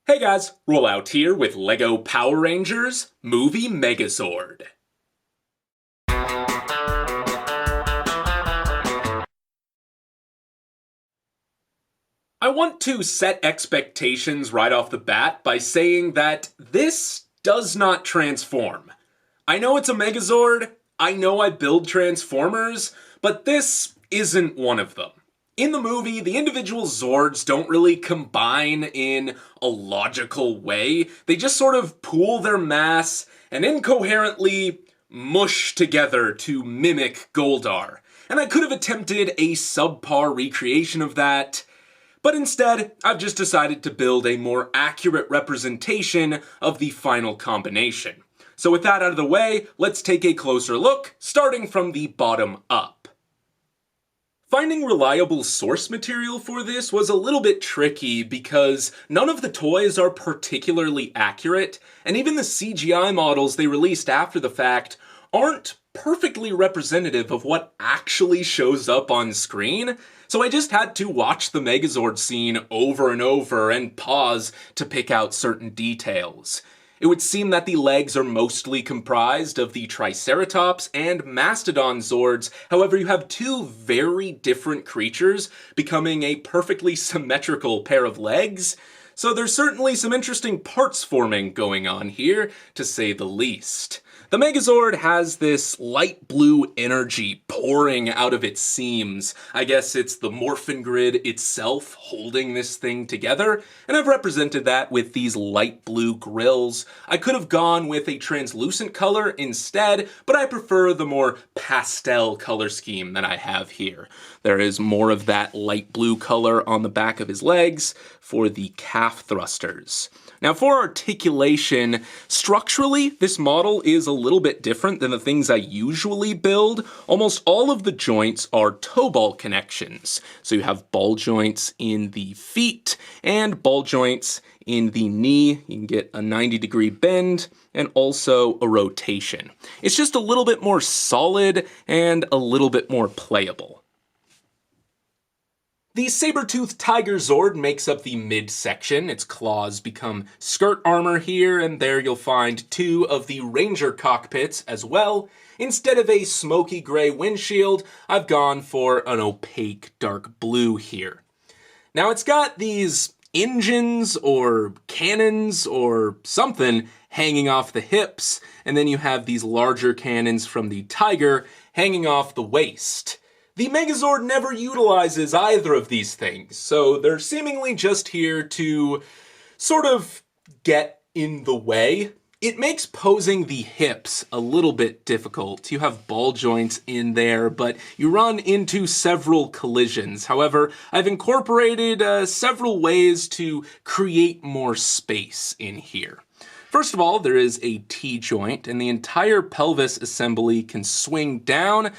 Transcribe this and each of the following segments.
Hey guys, Rollout here with LEGO Power Rangers Movie Megazord. I want to set expectations right off the bat by saying that this does not transform. I know it's a Megazord, I know I build Transformers, but this isn't one of them. In the movie, the individual Zords don't really combine in a logical way. They just sort of pool their mass and incoherently mush together to mimic Goldar. And I could have attempted a subpar recreation of that, but instead, I've just decided to build a more accurate representation of the final combination. So with that out of the way, let's take a closer look, starting from the bottom up. Finding reliable source material for this was a little bit tricky because none of the toys are particularly accurate, and even the CGI models they released after the fact aren't perfectly representative of what actually shows up on screen. So I just had to watch the Megazord scene over and over and pause to pick out certain details. It would seem that the legs are mostly comprised of the Triceratops and Mastodon Zords, however you have two very different creatures becoming a perfectly symmetrical pair of legs, so there's certainly some interesting parts forming going on here, to say the least. The Megazord has this light blue energy pouring out of its seams. I guess it's the morphin grid itself holding this thing together, and I've represented that with these light blue grills. I could have gone with a translucent color instead, but I prefer the more pastel color scheme that I have here. There is more of that light blue color on the back of his legs for the calf thrusters. Now for articulation, structurally this model is a little bit different than the things I usually build. Almost all of the joints are toe ball connections. So you have ball joints in the feet and ball joints in the knee. You can get a 90-degree bend and also a rotation. It's just a little bit more solid and a little bit more playable. The saber-toothed tiger Zord makes up the midsection. Its claws become skirt armor here, and there you'll find two of the Ranger cockpits as well. Instead of a smoky gray windshield, I've gone for an opaque dark blue here. Now it's got these engines or cannons or something hanging off the hips, and then you have these larger cannons from the Tiger hanging off the waist. The Megazord never utilizes either of these things, so they're seemingly just here to sort of get in the way. It makes posing the hips a little bit difficult. You have ball joints in there, but you run into several collisions. However, I've incorporated several ways to create more space in here. First of all, there is a T-joint, and the entire pelvis assembly can swing down,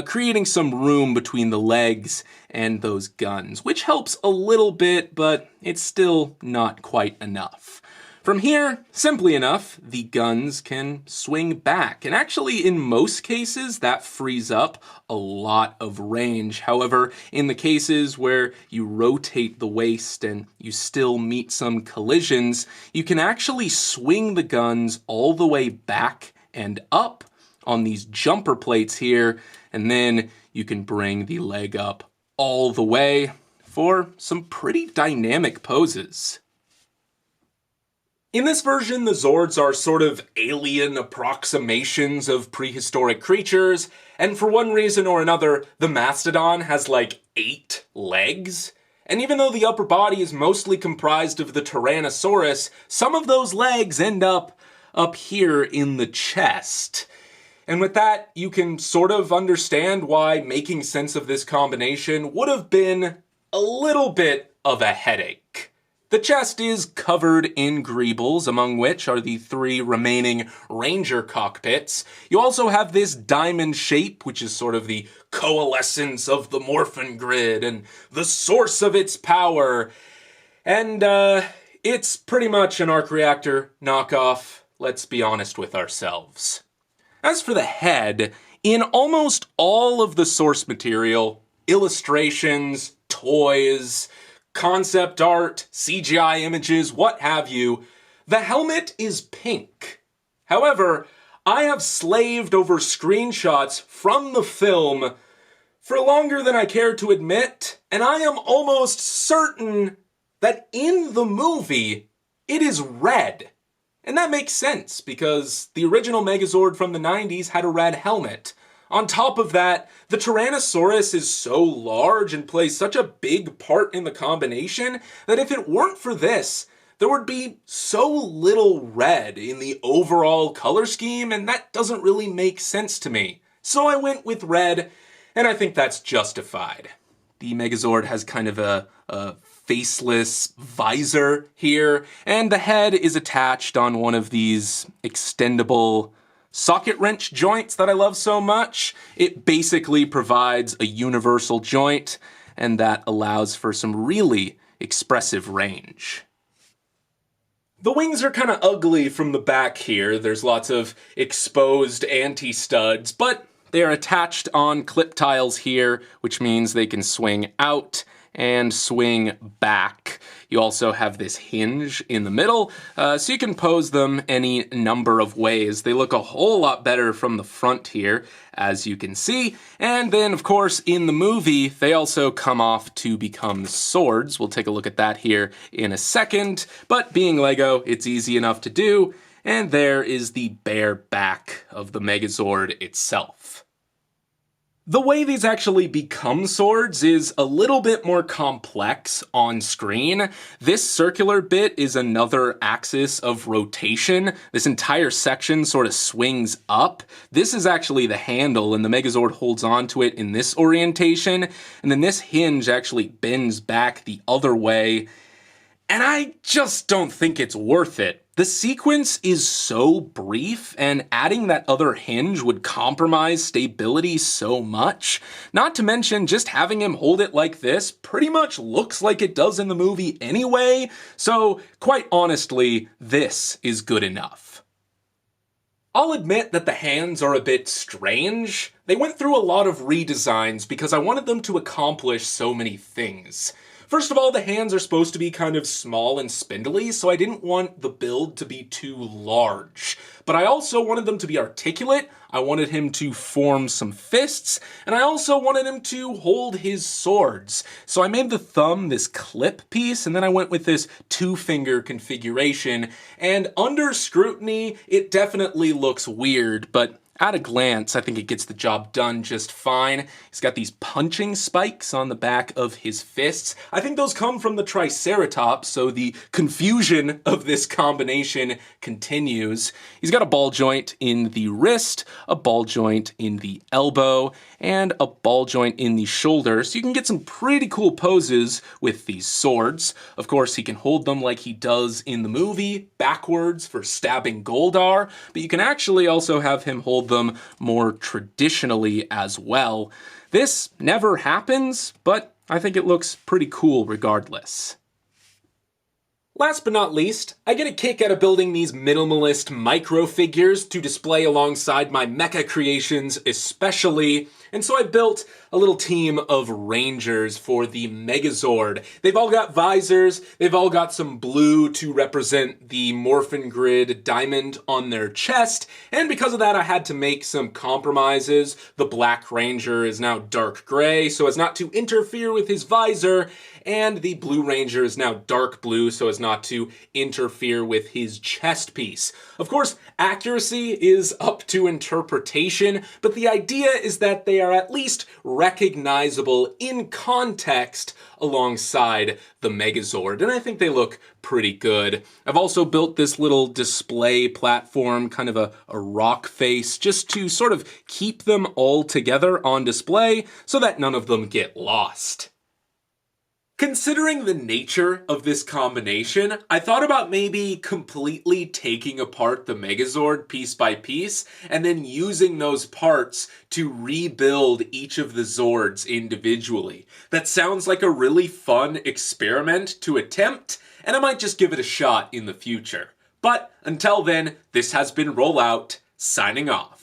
creating some room between the legs and those guns, which helps a little bit, but it's still not quite enough. From here, simply enough, the guns can swing back, and actually in most cases that frees up a lot of range. However, in the cases where you rotate the waist and you still meet some collisions, you can actually swing the guns all the way back and up on these jumper plates here, and then you can bring the leg up all the way for some pretty dynamic poses. In this version, the Zords are sort of alien approximations of prehistoric creatures, and for one reason or another, the Mastodon has like 8 legs. And even though the upper body is mostly comprised of the Tyrannosaurus, some of those legs end up here in the chest. And with that, you can sort of understand why making sense of this combination would have been a little bit of a headache. The chest is covered in greebles, among which are the 3 remaining Ranger cockpits. You also have this diamond shape, which is sort of the coalescence of the morphin grid and the source of its power. And it's pretty much an arc reactor knockoff, let's be honest with ourselves. As for the head, in almost all of the source material, illustrations, toys, concept art, CGI images, what have you, the helmet is pink. However, I have slaved over screenshots from the film for longer than I care to admit, and I am almost certain that in the movie, it is red. And that makes sense, because the original Megazord from the 90s had a red helmet. On top of that, the Tyrannosaurus is so large and plays such a big part in the combination that if it weren't for this, there would be so little red in the overall color scheme, and that doesn't really make sense to me. So I went with red, and I think that's justified. The Megazord has kind of a faceless visor here, and the head is attached on one of these extendable socket wrench joints that I love so much. It basically provides a universal joint, and that allows for some really expressive range. The wings are kind of ugly from the back here. There's lots of exposed anti-studs, but they are attached on clip tiles here, which means they can swing out and swing back. You also have this hinge in the middle, so you can pose them any number of ways. They look a whole lot better from the front here, as you can see. And then, of course, in the movie, they also come off to become swords. We'll take a look at that here in a second. But being Lego, it's easy enough to do. And there is the bare back of the Megazord itself. The way these actually become swords is a little bit more complex on screen. This circular bit is another axis of rotation. This entire section sort of swings up. This is actually the handle, and the Megazord holds onto it in this orientation. And then this hinge actually bends back the other way. And I just don't think it's worth it. The sequence is so brief, and adding that other hinge would compromise stability so much. Not to mention, just having him hold it like this pretty much looks like it does in the movie anyway, so quite honestly, this is good enough. I'll admit that the hands are a bit strange. They went through a lot of redesigns because I wanted them to accomplish so many things. First of all, the hands are supposed to be kind of small and spindly, so I didn't want the build to be too large. But I also wanted them to be articulate, I wanted him to form some fists, and I also wanted him to hold his swords. So I made the thumb this clip piece, and then I went with this two-finger configuration, and under scrutiny, it definitely looks weird, but at a glance, I think it gets the job done just fine. He's got these punching spikes on the back of his fists. I think those come from the Triceratops, so the confusion of this combination continues. He's got a ball joint in the wrist, a ball joint in the elbow, and a ball joint in the shoulder, so you can get some pretty cool poses with these swords. Of course, he can hold them like he does in the movie, backwards for stabbing Goldar, but you can actually also have him hold them more traditionally as well. This never happens, but I think it looks pretty cool regardless. Last but not least, I get a kick out of building these minimalist micro figures to display alongside my mecha creations especially, and so I built a little team of rangers for the Megazord. They've all got visors, they've all got some blue to represent the Morphin Grid diamond on their chest, and because of that I had to make some compromises. The Black Ranger is now dark gray so as not to interfere with his visor, and the Blue Ranger is now dark blue so as not to interfere with his chest piece. Of course, accuracy is up to interpretation, but the idea is that they are at least recognizable in context alongside the Megazord, and I think they look pretty good. I've also built this little display platform, kind of a rock face, just to sort of keep them all together on display so that none of them get lost. Considering the nature of this combination, I thought about maybe completely taking apart the Megazord piece by piece and then using those parts to rebuild each of the Zords individually. That sounds like a really fun experiment to attempt, and I might just give it a shot in the future. But until then, this has been Rollout, signing off.